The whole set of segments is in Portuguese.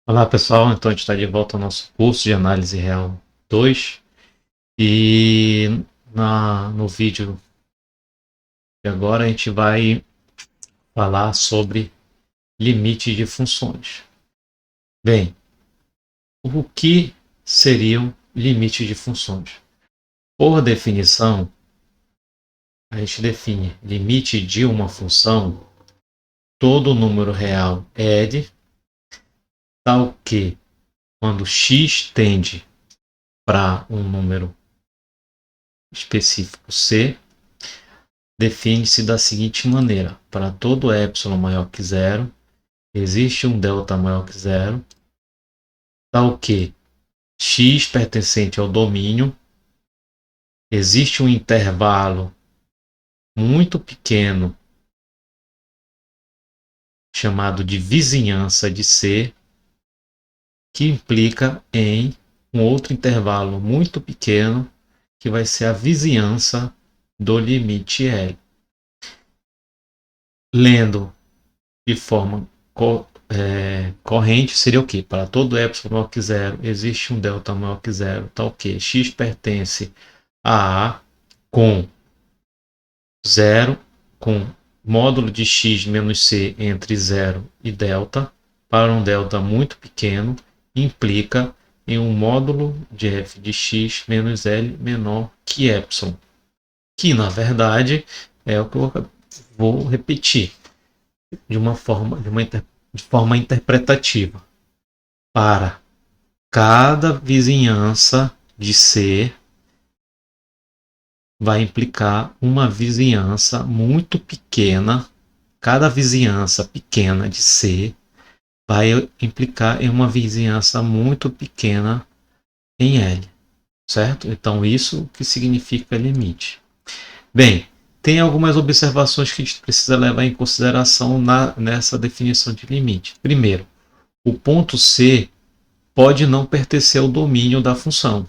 Olá pessoal, então a gente está de volta ao nosso curso de análise real 2 e no vídeo de agora a gente vai falar sobre limite de funções. Bem, o que seriam limites de funções? Por definição, a gente define limite de uma função, todo número real L, tal que quando x tende para um número específico C, define-se da seguinte maneira: para todo epsilon maior que zero, existe um delta maior que zero, tal que x pertencente ao domínio, existe um intervalo muito pequeno chamado de vizinhança de C, que implica em um outro intervalo muito pequeno, que vai ser a vizinhança do limite L. Lendo de forma corrente, seria o que? Para todo epsilon maior que zero, existe um delta maior que zero, tal que x pertence a com zero, com módulo de x menos c entre zero e delta, para um delta muito pequeno, implica em um módulo de f de x menos L menor que epsilon, que na verdade é o que eu vou repetir de forma interpretativa. Para cada vizinhança de C, vai implicar uma vizinhança muito pequena. Cada vizinhança pequena de C vai implicar em uma vizinhança muito pequena em L, certo? Então isso que significa limite. Bem, tem algumas observações que a gente precisa levar em consideração nessa definição de limite. Primeiro, o ponto C pode não pertencer ao domínio da função.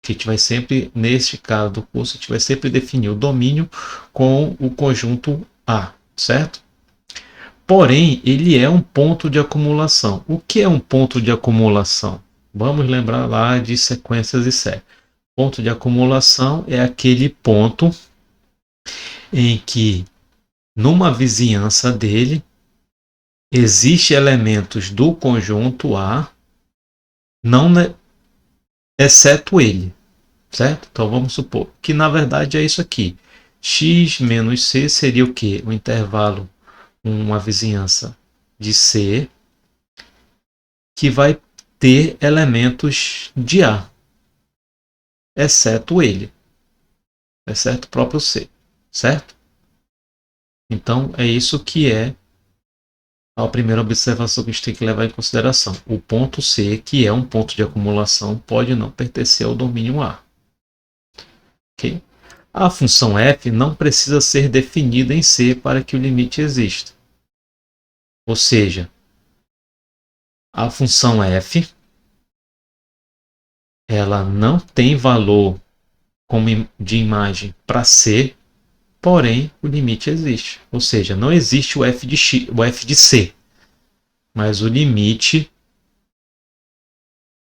Que a gente vai sempre, neste caso do curso, a gente vai sempre definir o domínio com o conjunto A, certo? Porém, ele é um ponto de acumulação. O que é um ponto de acumulação? Vamos lembrar lá de sequências e séries. Ponto de acumulação é aquele ponto em que, numa vizinhança dele, existem elementos do conjunto A, não exceto ele, certo? Então vamos supor que na verdade é isso aqui. X menos C seria o que? O intervalo, uma vizinhança de C, que vai ter elementos de A, exceto ele, exceto o próprio C, certo? Então é isso que é a primeira observação que a gente tem que levar em consideração. O ponto C, que é um ponto de acumulação, pode não pertencer ao domínio A. Okay? A função f não precisa ser definida em C para que o limite exista. Ou seja, a função f ela não tem valor de imagem para C, porém o limite existe. Ou seja, não existe o f de, x, o f de C, mas o limite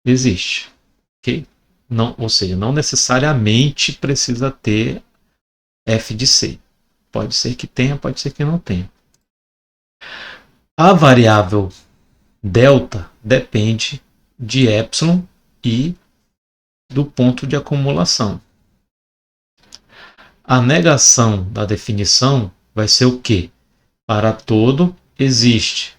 existe. Okay? Não, ou seja, não necessariamente precisa ter f de C. Pode ser que tenha, pode ser que não tenha. A variável delta depende de epsilon e do ponto de acumulação. A negação da definição vai ser o quê? Para todo existe.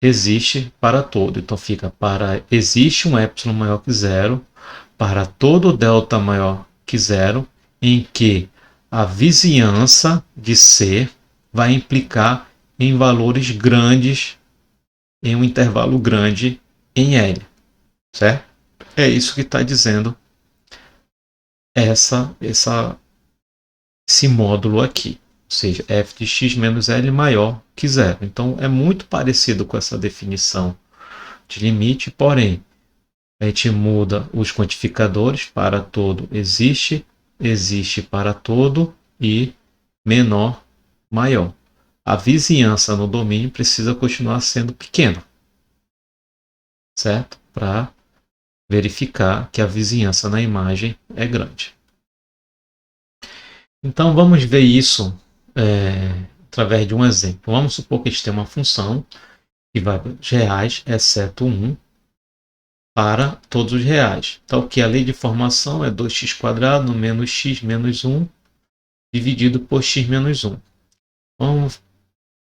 Existe para todo. Então fica para existe um epsilon maior que zero, para todo delta maior que zero, em que a vizinhança de C vai implicar em valores grandes, em um intervalo grande em L, certo? É isso que está dizendo esse módulo aqui, ou seja, f de x menos L maior que zero. Então é muito parecido com essa definição de limite, porém a gente muda os quantificadores para todo existe, existe para todo e menor, maior. A vizinhança no domínio precisa continuar sendo pequena. certo? Para verificar que a vizinhança na imagem é grande. Então vamos ver isso através de um exemplo. Vamos supor que a gente tem uma função que vai de reais, exceto 1, para todos os reais. Então, que a lei de formação é 2x² menos x menos 1 dividido por x menos 1. Vamos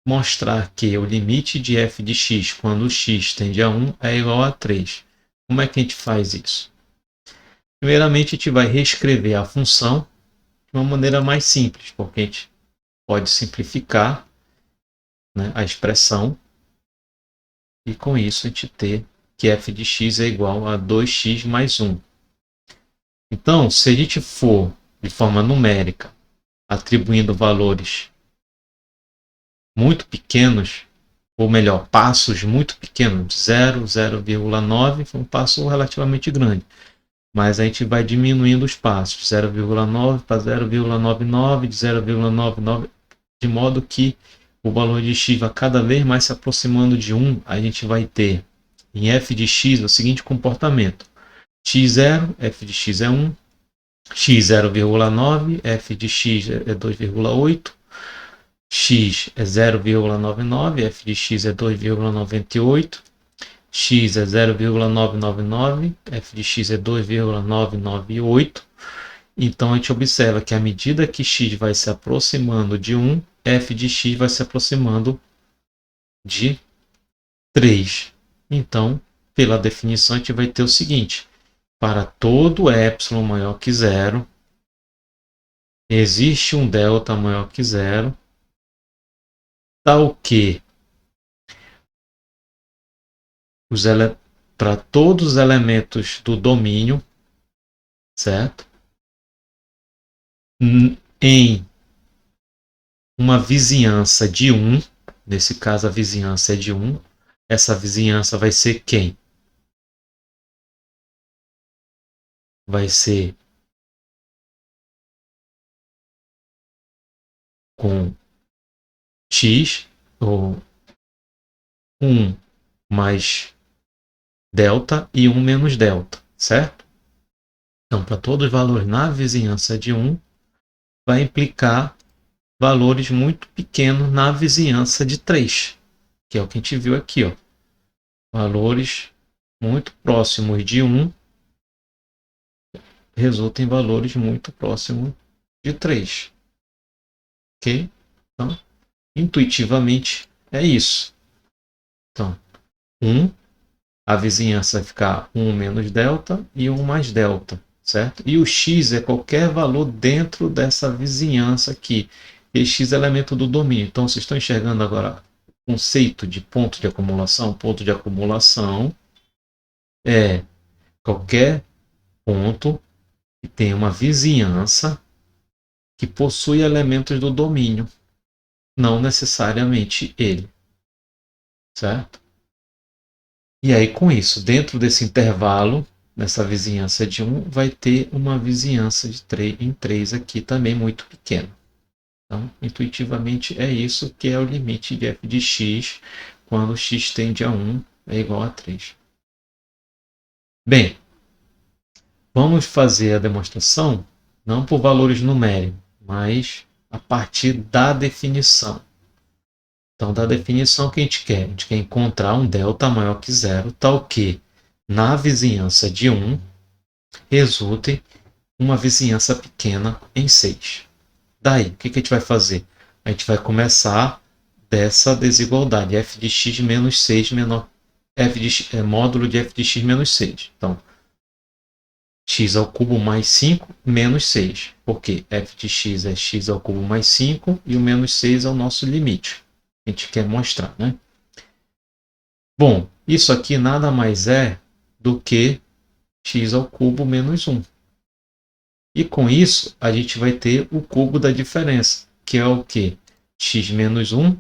mostrar que o limite de f de x quando x tende a 1 é igual a 3. Como é que a gente faz isso? Primeiramente, a gente vai reescrever a função de uma maneira mais simples, porque a gente pode simplificar, né, a expressão e com isso a gente ter que f de x é igual a 2x mais 1. Então, se a gente for de forma numérica, atribuindo valores muito pequenos, ou melhor, passos muito pequenos, 0, 0,9 foi um passo relativamente grande, mas a gente vai diminuindo os passos, 0,9 para 0,99, de 0,99, de modo que o valor de x vai cada vez mais se aproximando de 1, a gente vai ter em f de x o seguinte comportamento: x0, f de x é 1, x 0,9, f de x é 2,8, x é 0,99, f de x é 2,98, x é 0,999, f de x é 2,998. Então a gente observa que à medida que x vai se aproximando de 1, f de x vai se aproximando de 3. Então, pela definição, a gente vai ter o seguinte: para todo epsilon maior que zero, existe um delta maior que zero, tal que para todos os elementos do domínio, certo? Em uma vizinhança de 1, nesse caso a vizinhança é de 1, essa vizinhança vai ser quem? Vai ser com x, ou 1 mais delta e 1 menos delta, certo? Então, para todos os valores na vizinhança de 1, vai implicar valores muito pequenos na vizinhança de 3, que é o que a gente viu aqui, ó. Valores muito próximos de 1 resultam em valores muito próximos de 3. Ok? Então, intuitivamente, é isso. Então, 1, a vizinhança vai ficar 1 menos delta e 1 mais delta, certo? E o x é qualquer valor dentro dessa vizinhança aqui. E x é elemento do domínio. Então, vocês estão enxergando agora o conceito de ponto de acumulação? Ponto de acumulação é qualquer ponto que tem uma vizinhança que possui elementos do domínio, não necessariamente ele, certo? E aí, com isso, dentro desse intervalo, nessa vizinhança de 1, vai ter uma vizinhança de 3 em 3 aqui também muito pequena. Então, intuitivamente, é isso que é o limite de f de x quando x tende a 1 é igual a 3. Bem, vamos fazer a demonstração não por valores numéricos, mas a partir da definição. Então, da definição que a gente quer encontrar um delta maior que zero, tal que na vizinhança de 1 resulte uma vizinhança pequena em 6. Daí, o que a gente vai fazer? A gente vai começar dessa desigualdade, f de x menos 6 menor f de x, módulo de f de x menos 6. Então, x ao cubo mais 5 menos 6. Porque f de x é x ao cubo mais 5 e o menos 6 é o nosso limite. A gente quer mostrar, né? Bom, isso aqui nada mais é do que x ao cubo menos 1. E com isso, a gente vai ter o cubo da diferença, que é o quê? X menos 1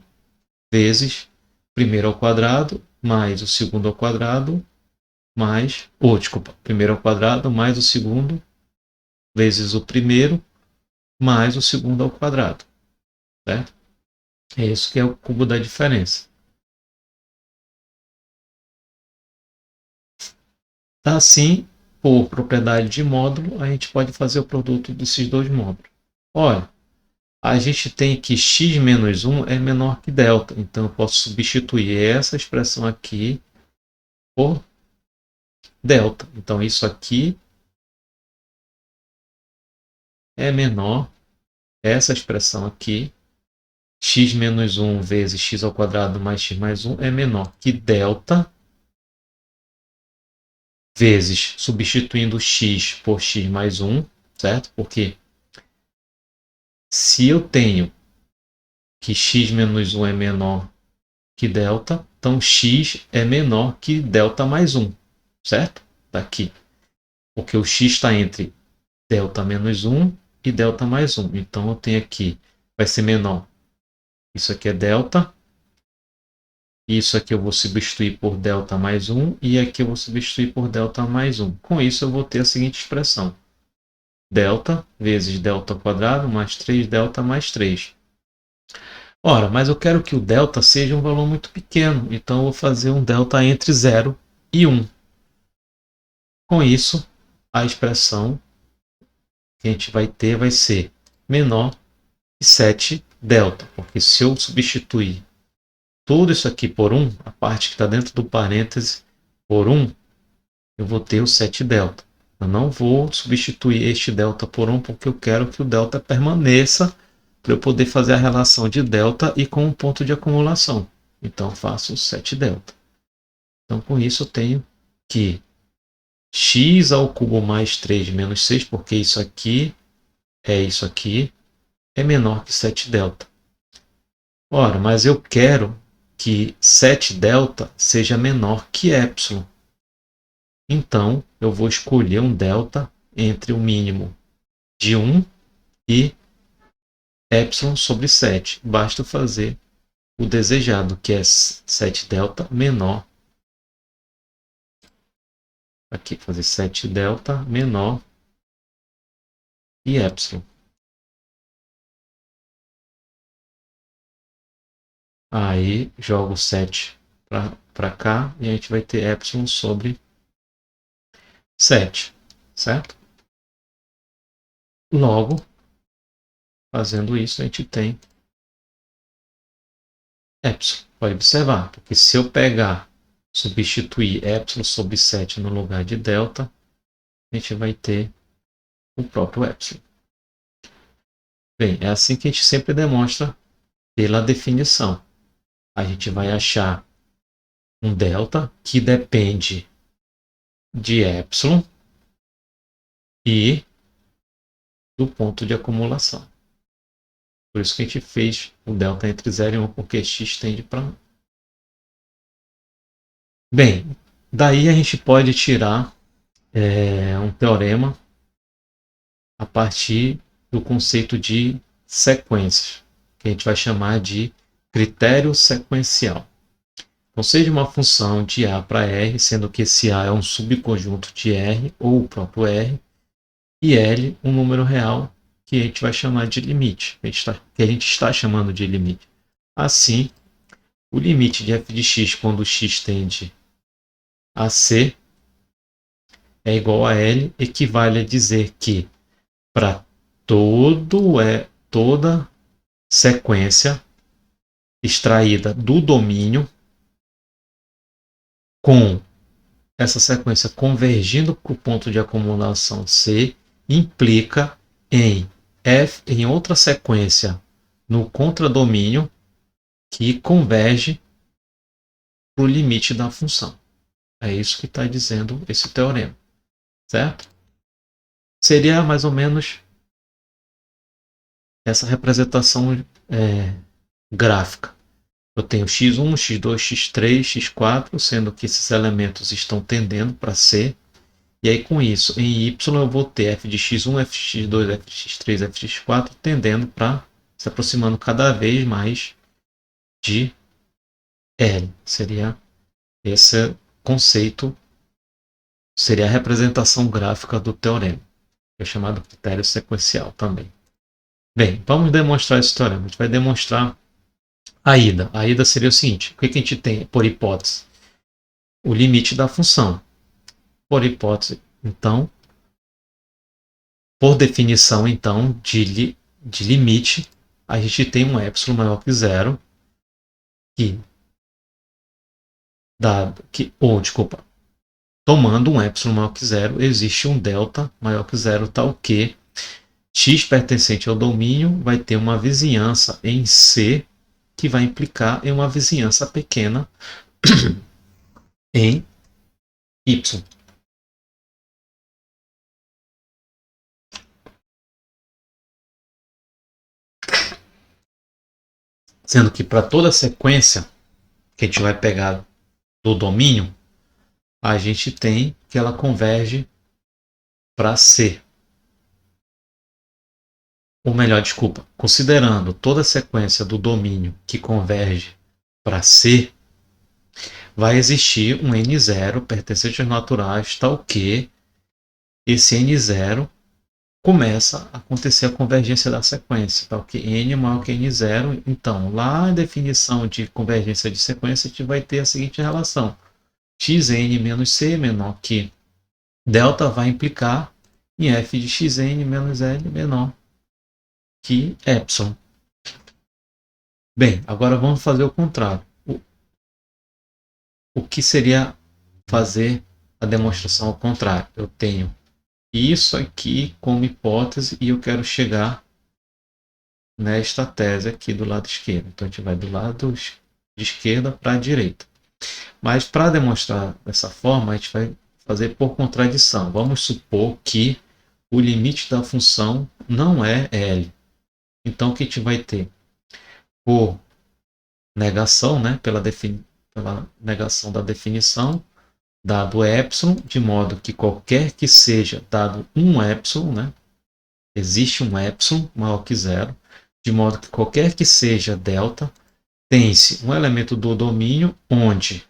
vezes primeiro ao quadrado mais o segundo ao quadrado mais... desculpa, primeiro ao quadrado mais o segundo vezes o primeiro mais o segundo ao quadrado. Certo? É isso que é o cubo da diferença. Assim, por propriedade de módulo, a gente pode fazer o produto desses dois módulos. Olha, a gente tem que x menos 1 é menor que delta. Então, eu posso substituir essa expressão aqui por delta. Então, isso aqui é menor, essa expressão aqui, x menos 1 vezes x ao quadrado mais x mais 1 é menor que delta vezes substituindo x por x mais 1, certo? Porque se eu tenho que x menos 1 é menor que delta, então x é menor que delta mais 1, certo? Daqui. Porque o x está entre delta menos 1 e delta mais 1. Então eu tenho aqui, vai ser menor. Isso aqui é delta. Isso aqui eu vou substituir por delta mais 1 e aqui eu vou substituir por delta mais 1. Com isso eu vou ter a seguinte expressão. Delta vezes delta ao quadrado mais 3 delta mais 3. Ora, mas eu quero que o delta seja um valor muito pequeno, então eu vou fazer um delta entre 0 e 1. Com isso, a expressão que a gente vai ter vai ser menor que 7 delta, porque se eu substituir tudo isso aqui por 1, a parte que está dentro do parêntese por 1, eu vou ter o 7 delta. Eu não vou substituir este delta por 1 porque eu quero que o delta permaneça para eu poder fazer a relação de delta e com um ponto de acumulação. Então, faço 7 delta. Então, com isso, eu tenho que x ao cubo mais 3 menos 6, porque isso aqui, é menor que 7 delta. Ora, mas eu quero que 7 delta seja menor que epsilon. Então, eu vou escolher um delta entre o mínimo de 1 e epsilon sobre 7. Basta fazer o desejado, que é 7 delta menor. Aqui, fazer 7 delta menor que epsilon. Aí, jogo 7 para cá e a gente vai ter epsilon sobre 7, certo? Logo, fazendo isso, a gente tem epsilon. Pode observar, porque se eu pegar, substituir epsilon sobre 7 no lugar de delta, a gente vai ter o próprio epsilon. Bem, é assim que a gente sempre demonstra pela definição. A gente vai achar um delta que depende de epsilon e do ponto de acumulação. Por isso que a gente fez o delta entre 0 e 1, porque x tende para 1. Bem, daí a gente pode tirar um teorema a partir do conceito de sequências, que a gente vai chamar de critério sequencial. Então, seja uma função de A para R, sendo que esse A é um subconjunto de R ou o próprio R, e L um número real que a gente vai chamar de limite, que a gente está chamando de limite. Assim, o limite de f de x quando x tende a C é igual a L, equivale a dizer que para toda sequência extraída do domínio, com essa sequência convergindo para o ponto de acumulação C, implica em outra sequência no contradomínio que converge para o limite da função. É isso que está dizendo esse teorema, certo? Seria mais ou menos essa representação gráfica. Eu tenho x1, x2, x3, x4, sendo que esses elementos estão tendendo para C. E aí, com isso, em y eu vou ter f de x1, f de x2, f de x3, f de x4, tendendo para se aproximando cada vez mais de L. Seria esse conceito, seria a representação gráfica do teorema, que é chamado critério sequencial também. Bem, vamos demonstrar esse teorema. A gente vai demonstrar a ida. A ida seria o seguinte: o que a gente tem por hipótese? O limite da função. por hipótese, então, por definição, então, de limite, a gente tem um epsilon maior que zero, desculpa, tomando um epsilon maior que zero, existe um delta maior que zero, tal que x pertencente ao domínio vai ter uma vizinhança em C, que vai implicar em uma vizinhança pequena em Y. Sendo que para toda sequência que a gente vai pegar do domínio, a gente tem que ela converge para C. Ou melhor, desculpa, considerando toda a sequência do domínio que converge para C, vai existir um N0 pertencente aos naturais, tal que esse N0 começa a acontecer a convergência da sequência, tal que N é maior que N0. Então, lá na definição de convergência de sequência, a gente vai ter a seguinte relação: xn menos c menor que delta vai implicar em f de xn menos l menor que epsilon. Bem, agora vamos fazer o contrário. O que seria fazer a demonstração ao contrário? Eu tenho isso aqui como hipótese e eu quero chegar nesta tese aqui do lado esquerdo. Então a gente vai do lado de esquerda para a direita. Mas para demonstrar dessa forma, a gente vai fazer por contradição. Vamos supor que o limite da função não é L. Então o que a gente vai ter? Por negação, né, pela negação da definição, dado epsilon, de modo que qualquer que seja dado um epsilon, né, existe um epsilon maior que zero, de modo que qualquer que seja delta, tem-se um elemento do domínio onde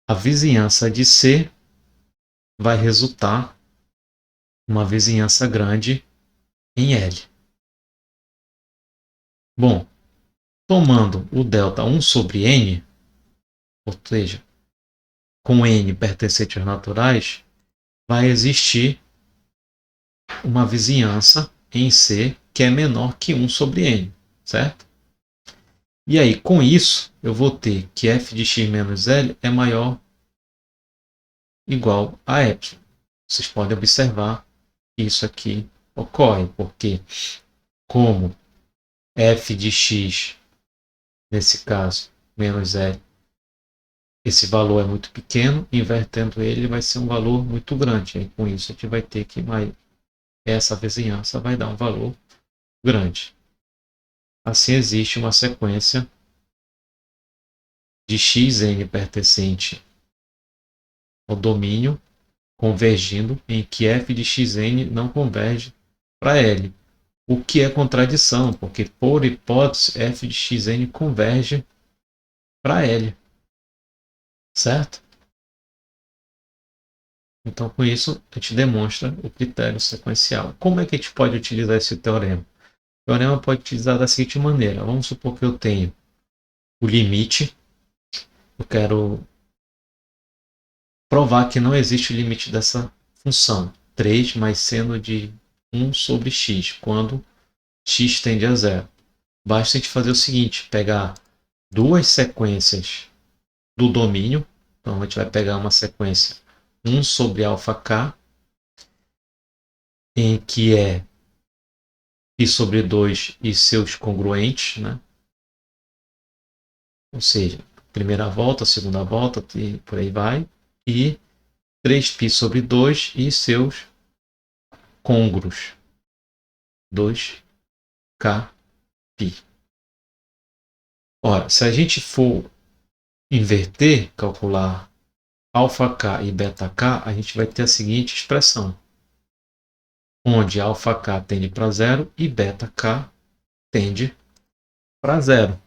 a vizinhança de C vai resultar uma vizinhança grande em L. Bom, tomando o delta 1 sobre N, ou seja, com N pertencente aos naturais, vai existir uma vizinhança em C que é menor que 1 sobre N, certo? E aí, com isso, eu vou ter que f de x menos L é maior igual a epsilon. Vocês podem observar que isso aqui ocorre, porque como f de x, nesse caso, menos L, esse valor é muito pequeno, invertendo ele vai ser um valor muito grande. Aí, com isso, a gente vai ter que essa vizinhança vai dar um valor grande. Assim, existe uma sequência de xn pertencente ao domínio convergindo em que f de xn não converge para L. O que é contradição, porque por hipótese f de xn converge para L. Certo? Então, com isso, a gente demonstra o critério sequencial. Como é que a gente pode utilizar esse teorema? O teorema pode utilizar da seguinte maneira. Vamos supor que eu tenho o limite. Eu quero provar que não existe o limite dessa função. 3 mais seno de 1 sobre x, quando x tende a zero. Basta a gente fazer o seguinte, pegar duas sequências do domínio. Então, a gente vai pegar uma sequência 1 sobre alfa k, em que é π sobre 2 e seus congruentes, né? Ou seja, primeira volta, segunda volta, e por aí vai. E 3π sobre 2 e seus congruos, 2kπ. Ora, se a gente for inverter, calcular alfa k e beta k, a gente vai ter a seguinte expressão, onde alfa k tende para zero e beta k tende para zero.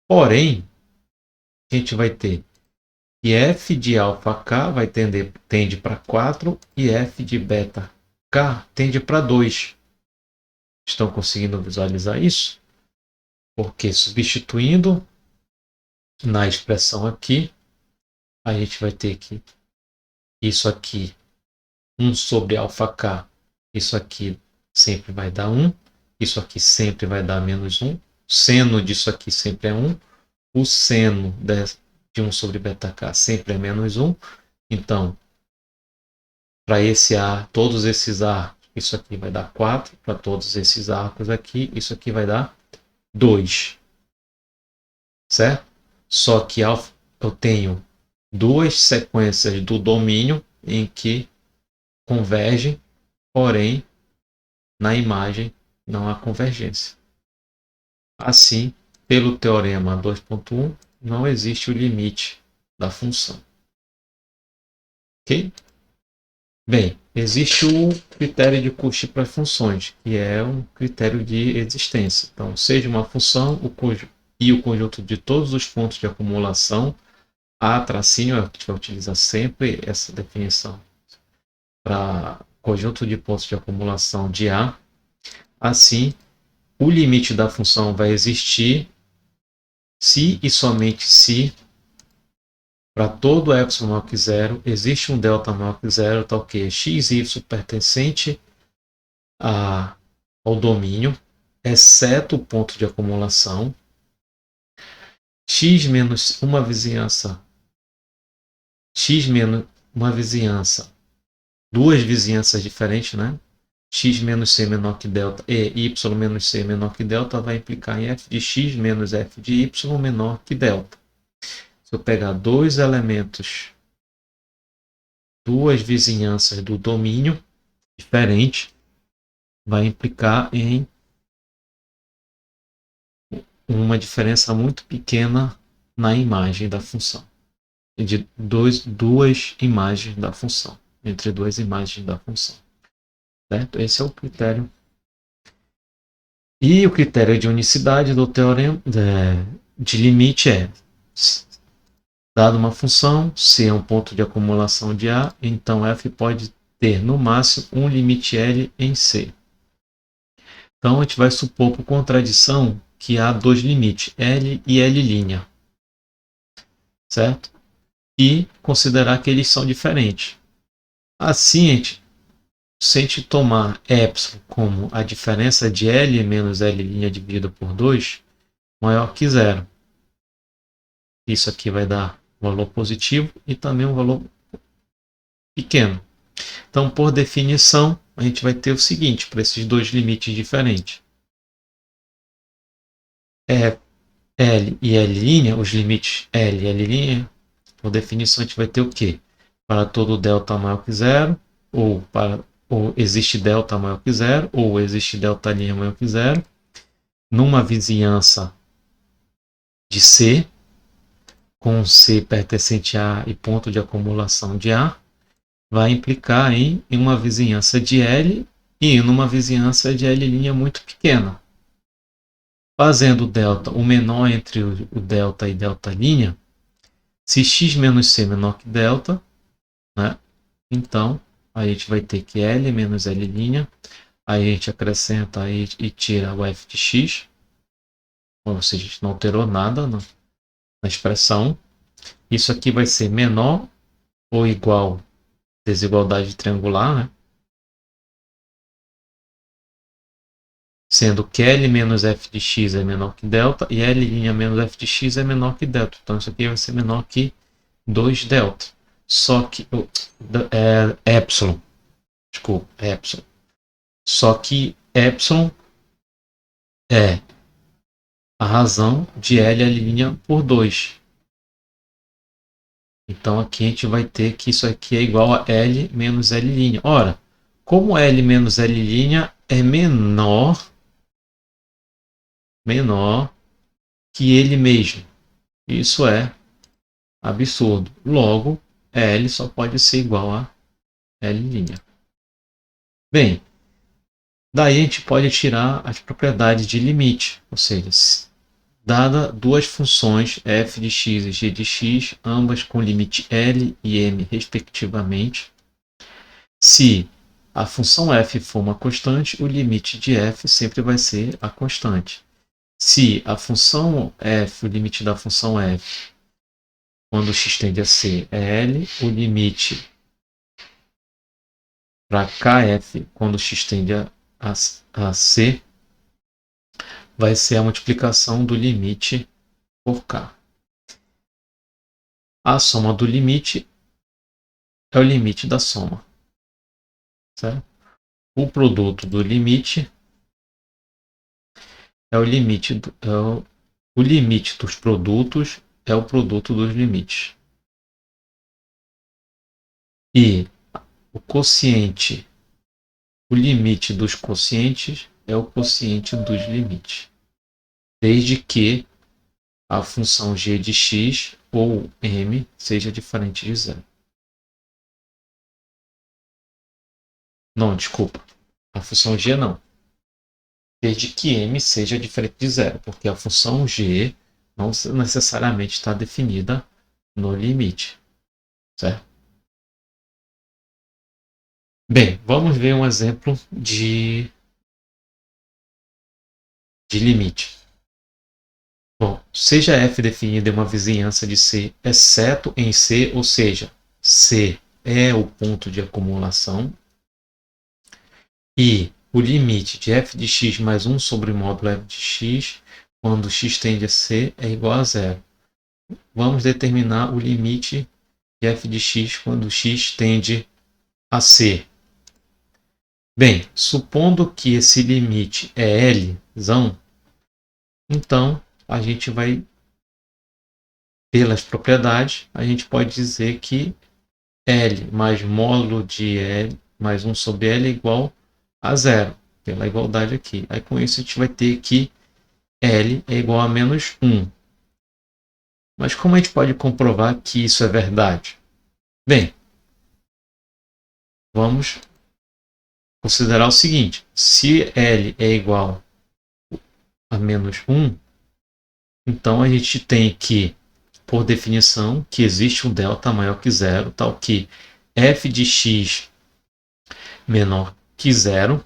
Porém, a gente vai ter que f de alfa k tende para 4 e f de beta k tende para 2. Estão conseguindo visualizar isso? Porque substituindo na expressão aqui, a gente vai ter que isso aqui, 1 sobre αk, isso aqui sempre vai dar 1, isso aqui sempre vai dar menos 1, seno disso aqui sempre é 1, o seno de 1 sobre βk sempre é menos 1, então, para esse ar, todos esses arcos, isso aqui vai dar 4, para todos esses arcos aqui, isso aqui vai dar 2, certo? Só que eu tenho duas sequências do domínio em que convergem, porém, na imagem não há convergência. Assim, pelo teorema 2.1, não existe o limite da função. Ok? Bem, existe o critério de Cauchy para funções, que é um critério de existência. Então, seja uma função e o conjunto de todos os pontos de acumulação, A tracinho, a gente vai utilizar sempre essa definição para conjunto de pontos de acumulação de A. Assim, o limite da função vai existir se e somente se para todo epsilon maior que zero existe um delta maior que zero, tal que x e y pertencente ao domínio, exceto o ponto de acumulação, x menos uma vizinhança, duas vizinhanças diferentes, né? X menos c menor que delta e y menos c menor que delta vai implicar em f de x menos f de y menor que delta. Se eu pegar dois elementos, duas vizinhanças do domínio diferente, vai implicar em uma diferença muito pequena na imagem da função. De duas imagens da função. Entre duas imagens da função. Certo? Esse é o critério. E o critério de unicidade do teorema de limite é: dada uma função, C é um ponto de acumulação de A, então F pode ter no máximo um limite L em C. Então a gente vai supor por contradição que há dois limites, L e L', certo? E considerar que eles são diferentes. Assim, se a gente tomar epsilon como a diferença de L menos L' dividido por 2 maior que zero. Isso aqui vai dar um valor positivo e também um valor pequeno. Então, por definição, a gente vai ter o seguinte para esses dois limites diferentes. L e L', os limites L e L', por definição, a gente vai ter o quê? Para todo delta maior que zero, ou existe delta maior que zero, ou existe delta' maior que zero, numa vizinhança de C, com C pertencente a A e ponto de acumulação de A, vai implicar em uma vizinhança de L e em uma vizinhança de L' muito pequena. Fazendo o delta o menor entre o delta e delta', se x menos c menor que delta, né, então a gente vai ter que L menos L', aí a gente acrescenta aí e tira o f de x, ou seja, a gente não alterou nada na expressão. Isso aqui vai ser menor ou igual a desigualdade triangular, né? Sendo que L menos f de x é menor que delta e L' menos f de x é menor que delta. Então isso aqui vai ser menor que 2 delta. Só que epsilon. Desculpa, epsilon. Só que epsilon é a razão de L' por 2. Então aqui a gente vai ter que isso aqui é igual a L menos L'. Ora, como L menos L' é menor que ele mesmo. Isso é absurdo. Logo, L só pode ser igual a L'. Bem, daí a gente pode tirar as propriedades de limite, ou seja, dada duas funções f de x e g de x, ambas com limite L e M respectivamente, se a função f for uma constante, o limite de f sempre vai ser a constante. Se a função f, o limite da função f quando x tende a C é L, o limite para KF quando x tende a C vai ser a multiplicação do limite por K. A soma do limite é o limite da soma, certo? O produto do limite é o limite o limite dos produtos é o produto dos limites. E o quociente, o limite dos quocientes é o quociente dos limites, desde que a função g de x ou m seja diferente de zero. Não, desculpa. A função g não. Desde que m seja diferente de zero, porque a função g não necessariamente está definida no limite, certo? Bem, vamos ver um exemplo de limite. Bom, seja f definida em uma vizinhança de C, exceto em C, ou seja, C é o ponto de acumulação, e o limite de f de x mais 1 sobre o módulo f de x, quando x tende a C, é igual a zero. Vamos determinar o limite de f de x quando x tende a C. Bem, supondo que esse limite é L, então a gente vai, pelas propriedades, a gente pode dizer que L mais módulo de L mais 1 sobre L é igual a zero, pela igualdade aqui. Aí com isso a gente vai ter que L é igual a menos 1. Mas como a gente pode comprovar que isso é verdade? Bem, vamos considerar o seguinte: se L é igual a menos 1, então a gente tem que, por definição, que existe um delta maior que zero, tal que f de x menor que zero,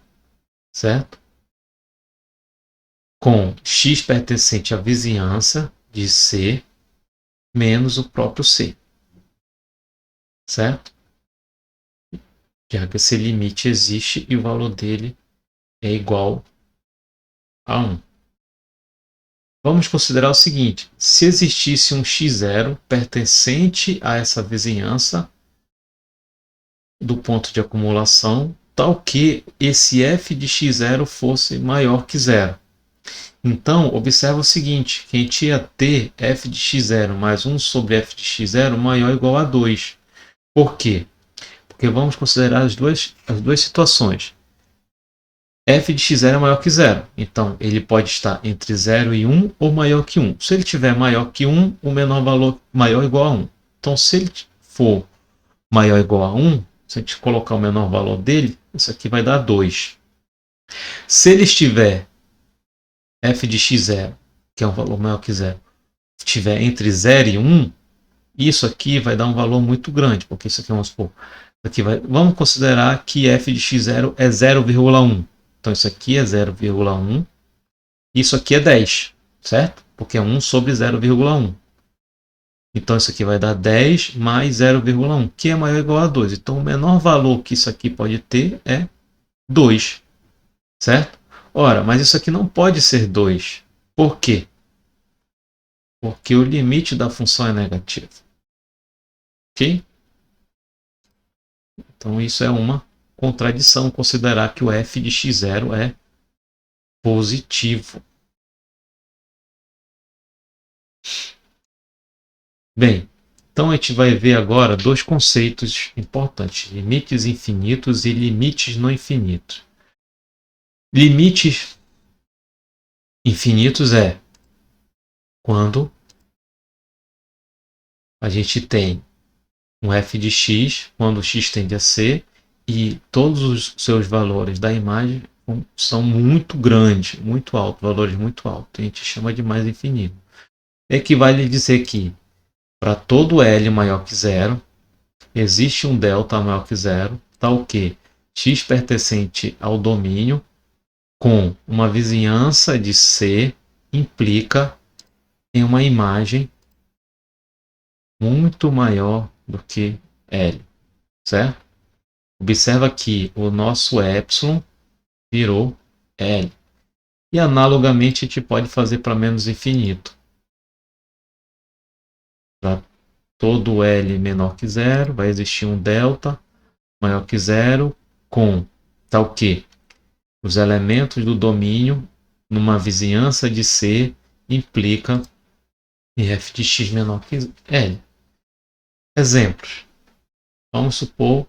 certo? Com x pertencente à vizinhança de C menos o próprio C, certo? Já que esse limite existe e o valor dele é igual a 1. Vamos considerar o seguinte: se existisse um x0 pertencente a essa vizinhança do ponto de acumulação, tal que esse f de x0 fosse maior que zero. Então, observa o seguinte, que a gente ia ter f de x0 mais 1 sobre f de x0 maior ou igual a 2. Por quê? Porque vamos considerar as duas situações. F de x0 é maior que zero, então ele pode estar entre 0 e 1 ou maior que 1. Se ele tiver maior que 1, o menor valor maior ou igual a 1. Então, se ele for maior ou igual a 1, se a gente colocar o menor valor dele, isso aqui vai dar 2. Se ele estiver f de x0, que é um valor maior que zero, estiver entre 0 e 1, isso aqui vai dar um valor muito grande, porque isso aqui, vamos supor, vamos considerar que f de x0 é 0,1. Então isso aqui é 0,1, isso aqui é 10, certo? Porque é 1 sobre 0,1. Então isso aqui vai dar 10 mais 0,1, que é maior ou igual a 2. Então o menor valor que isso aqui pode ter é 2, certo? Ora, mas isso aqui não pode ser 2. Por quê? Porque o limite da função é negativo. Ok? Então isso é uma contradição, considerar que o f de x0 é positivo. Bem, então a gente vai ver agora dois conceitos importantes: limites infinitos e limites no infinito. Limites infinitos é quando a gente tem um f de x, quando x tende a C, e todos os seus valores da imagem são muito grandes, muito altos, valores muito altos. A gente chama de mais infinito. Equivale a dizer que para todo L maior que zero, existe um delta maior que zero, tal que x pertencente ao domínio com uma vizinhança de C implica em uma imagem muito maior do que L, certo? Observa que o nosso epsilon virou L. E analogamente a gente pode fazer para menos infinito. Para todo L menor que zero, vai existir um delta maior que zero com tal que os elementos do domínio numa vizinhança de C implica em f de x menor que L. Exemplos. Vamos supor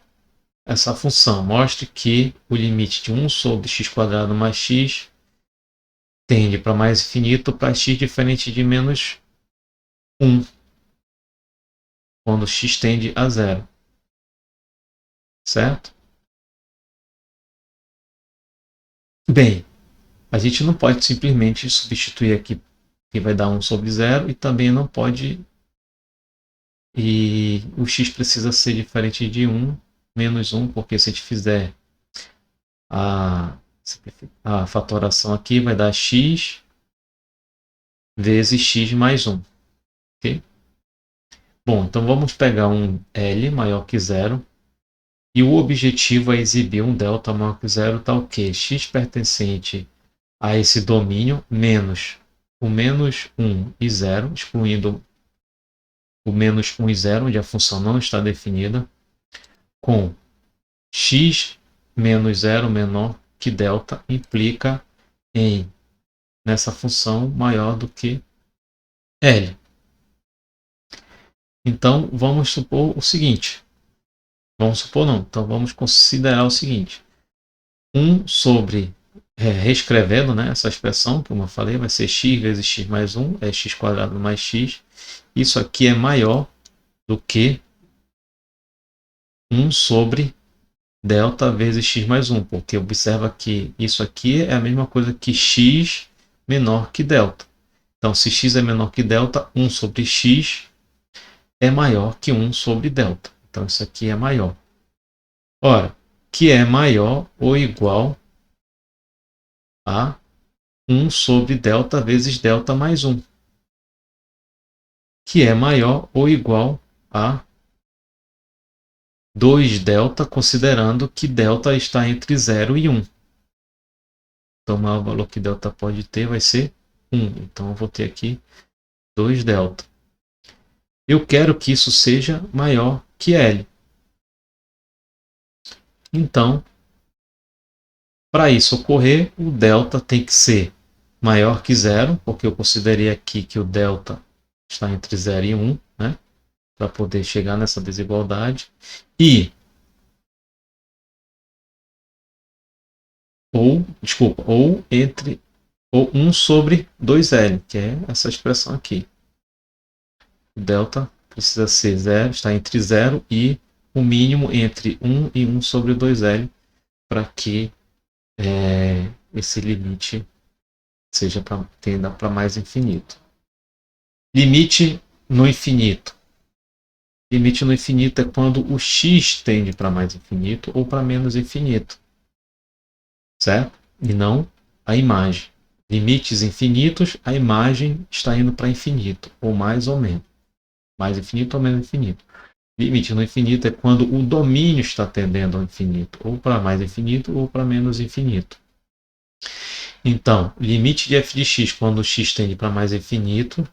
essa função. Mostre que o limite de 1 sobre x² mais x tende para mais infinito para x diferente de menos 1, quando x tende a zero. Certo? Bem, a gente não pode simplesmente substituir aqui que vai dar 1 sobre 0 e também não pode... E o x precisa ser diferente de 1 menos 1, porque se a gente fizer a fatoração aqui, vai dar x vezes x mais 1. Okay? Bom, então vamos pegar um L maior que zero e o objetivo é exibir um delta maior que zero tal que x pertencente a esse domínio menos o menos 1 e 0, excluindo o menos 1 e 0, onde a função não está definida, com x menos 0 menor que delta implica em nessa função maior do que L. Então, vamos supor o seguinte. Vamos supor não. Então, vamos considerar o seguinte. 1 sobre, reescrevendo, né, essa expressão, como eu falei, vai ser x vezes x mais 1, é x² mais x. Isso aqui é maior do que 1 sobre delta vezes x mais 1, porque observa que isso aqui é a mesma coisa que x menor que delta. Então, se x é menor que delta, 1 sobre x é maior que 1 sobre delta. Então, isso aqui é maior. Ora, que é maior ou igual a 1 sobre delta vezes delta mais 1. Que é maior ou igual a 2 delta, considerando que delta está entre 0 e 1. Então, o maior valor que delta pode ter vai ser 1. Então, eu vou ter aqui 2 delta. Eu quero que isso seja maior que L. Então, para isso ocorrer, o delta tem que ser maior que 0, porque eu considerei aqui que o delta está entre 0 e 1, né? Para poder chegar nessa desigualdade. Ou 1 sobre 2L, que é essa expressão aqui. O delta precisa ser 0, está entre 0 e o mínimo entre 1 e 1 sobre 2L, para que esse limite tenda para mais infinito. Limite no infinito. Limite no infinito é quando o x tende para mais infinito ou para menos infinito. Certo? E não a imagem. Limites infinitos, a imagem está indo para infinito, ou mais ou menos. Mais infinito ou menos infinito. Limite no infinito é quando o domínio está tendendo ao infinito, ou para mais infinito ou para menos infinito. Então, limite de f de x quando o x tende para mais infinito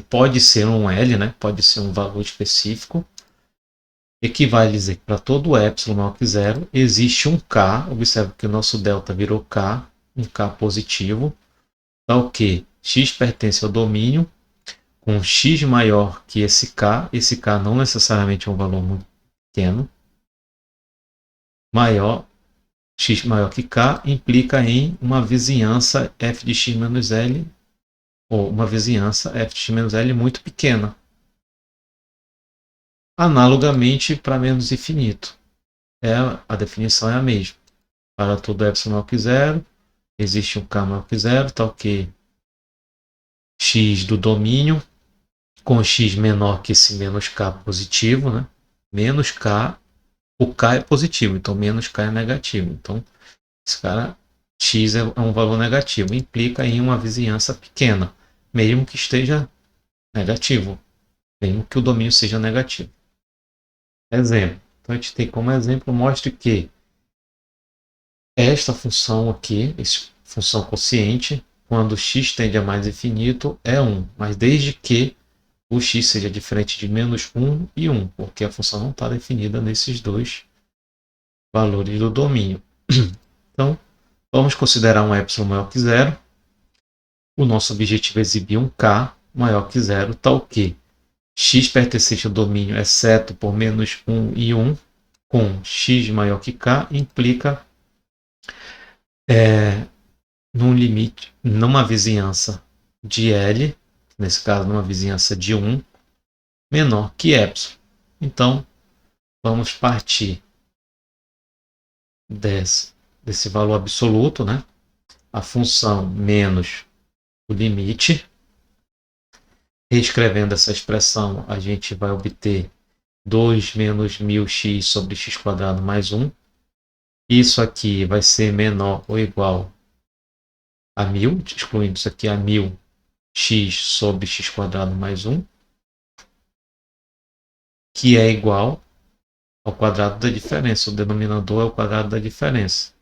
pode ser um L, né? Pode ser um valor específico. Equivale a dizer que para todo epsilon maior que zero existe um k. Observe que o nosso delta virou k, um k positivo, tal que x pertence ao domínio com x maior que esse k não necessariamente é um valor muito pequeno, x maior que k implica em uma vizinhança f de x menos L, ou uma vizinhança f de x menos L muito pequena. Analogamente para menos infinito. A definição é a mesma. Para todo epsilon maior que zero, existe um k maior que zero, tal que x do domínio com x menor que esse menos k positivo, né? Menos k, o k é positivo, então menos k é negativo. Então, esse cara, x é um valor negativo, implica em uma vizinhança pequena, mesmo que esteja negativo. mesmo que o domínio seja negativo. Exemplo. Então a gente tem como exemplo, mostre que esta função aqui, função quociente, quando x tende a mais infinito, é 1. Mas desde que o x seja diferente de menos 1 e 1, porque a função não está definida nesses dois valores do domínio. Então, vamos considerar um epsilon maior que zero. O nosso objetivo é exibir um k maior que zero, tal que x pertencente ao domínio, exceto por menos 1 e 1, com x maior que k, implica num limite, numa vizinhança de L, nesse caso numa vizinhança de 1, menor que epsilon. Então, vamos partir desse valor absoluto, né? A função menos o limite. Reescrevendo essa expressão, a gente vai obter 2 menos 1000x sobre x² mais 1. Isso aqui vai ser menor ou igual a 1000, excluindo isso aqui a 1000x sobre x² mais 1, que é igual ao quadrado da diferença. O denominador é o quadrado da diferença.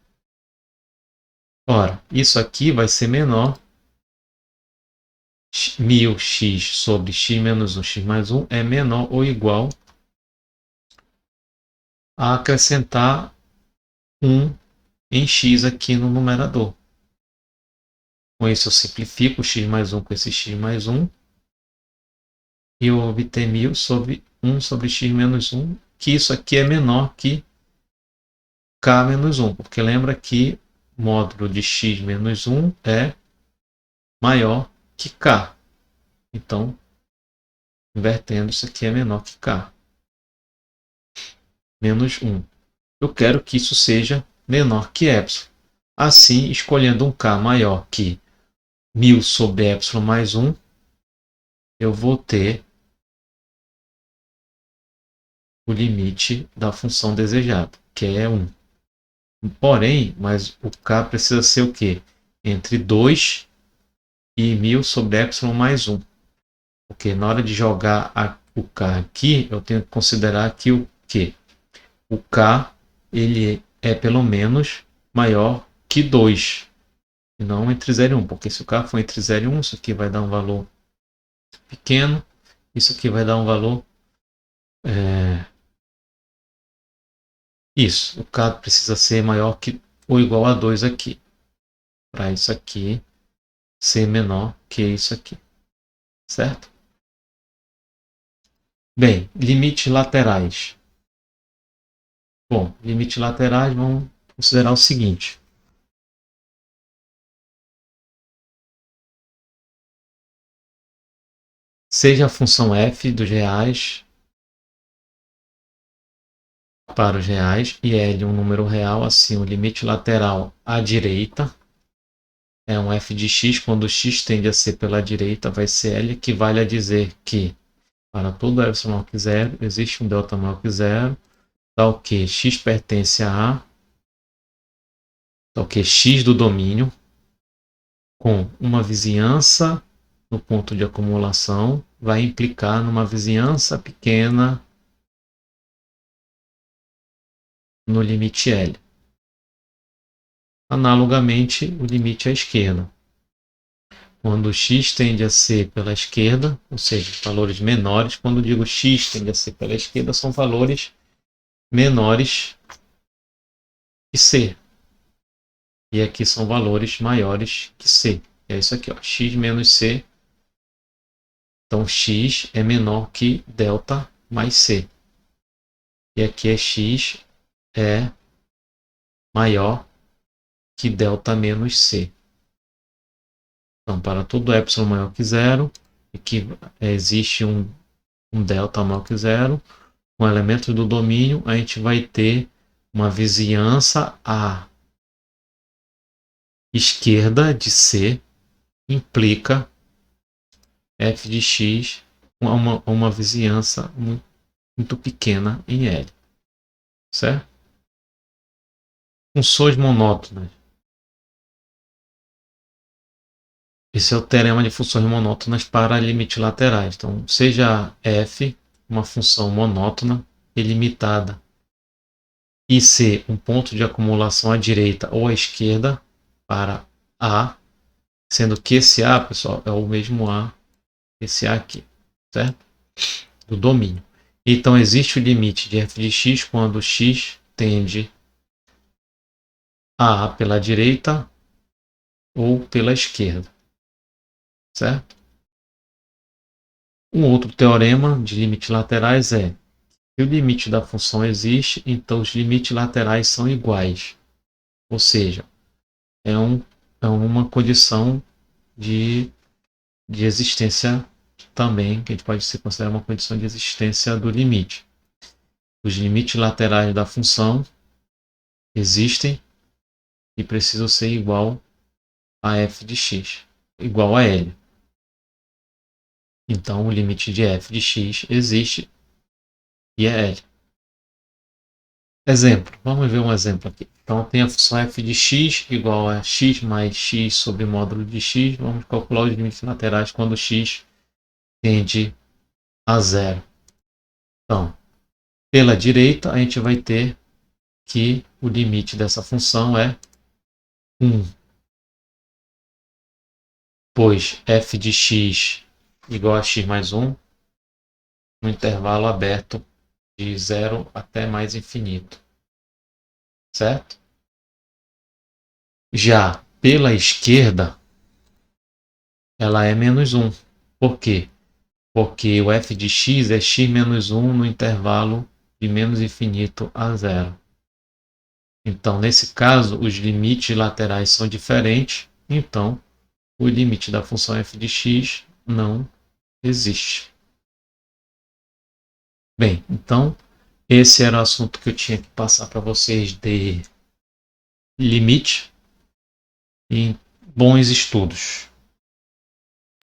Ora, isso aqui vai ser menor. 1000x sobre x menos 1, x mais 1 é menor ou igual a acrescentar 1 em x aqui no numerador. Com isso eu simplifico o x mais 1 com esse x mais 1 e eu obter 1000 sobre 1 sobre x menos 1, que isso aqui é menor que k menos 1, porque lembra que o módulo de x menos 1 é maior que k. Então, invertendo, isso aqui é menor que k. Menos 1. Eu quero que isso seja menor que epsilon. Assim, escolhendo um k maior que 1000 sobre epsilon mais 1, eu vou ter o limite da função desejada, que é 1. Porém, mas o k precisa ser o quê? Entre 2 e 1000 sobre epsilon mais 1. Porque na hora de jogar o k aqui, eu tenho que considerar que o k ele é pelo menos maior que 2. E não entre 0 e 1. Porque se o k for entre 0 e 1, isso aqui vai dar um valor pequeno. Isso aqui vai dar um valor... Isso, o k precisa ser maior que ou igual a 2 aqui. Para isso aqui ser menor que isso aqui. Certo? Bem, limites laterais. Bom, limites laterais, vamos considerar o seguinte. Seja a função f dos reais para os reais e L um número real, assim, o limite lateral à direita é um f de x, quando x tende a ser pela direita, vai ser L, que vale a dizer que para todo epsilon maior que zero, existe um delta maior que zero, tal que x pertence a A, tal que x do domínio, com uma vizinhança no ponto de acumulação, vai implicar numa vizinhança pequena no limite L. Analogamente, o limite à esquerda. Quando x tende a ser pela esquerda, ou seja, valores menores, quando digo x tende a ser pela esquerda, são valores menores que c. E aqui são valores maiores que c. É isso aqui, ó, x menos c. Então, x é menor que delta mais c. E aqui é x é maior que delta menos c. Então, para todo epsilon maior que zero, e que existe um delta maior que zero, com elementos do domínio, a gente vai ter uma vizinhança à esquerda de C, implica f de x uma vizinhança muito pequena em L. Certo? Funções monótonas. Esse é o teorema de funções monótonas para limites laterais. Então, seja f uma função monótona ilimitada e C, um ponto de acumulação à direita ou à esquerda para A, sendo que esse A, pessoal, é o mesmo A, esse A aqui, certo? Do domínio. Então, existe o limite de f de x quando x tende a A pela direita ou pela esquerda, certo? Um outro teorema de limites laterais é que o limite da função existe, então os limites laterais são iguais. Ou seja, é uma condição de existência também, que a gente pode se considerar uma condição de existência do limite. Os limites laterais da função existem e precisam ser igual a f de x, igual a L. Então, o limite de f de x existe e é L. Exemplo, vamos ver um exemplo aqui. Então, tem a função f de x igual a x mais x sobre módulo de x. Vamos calcular os limites laterais quando x tende a zero. Então, pela direita, a gente vai ter que o limite dessa função é 1, pois f de x igual a x mais 1 no intervalo aberto de 0 até mais infinito, certo? Já pela esquerda, ela é menos 1. Por quê? Porque o f de x é x menos 1 no intervalo de menos infinito a 0. Então, nesse caso, os limites laterais são diferentes, então o limite da função f de x não existe. Bem, então esse era o assunto que eu tinha que passar para vocês de limite e bons estudos.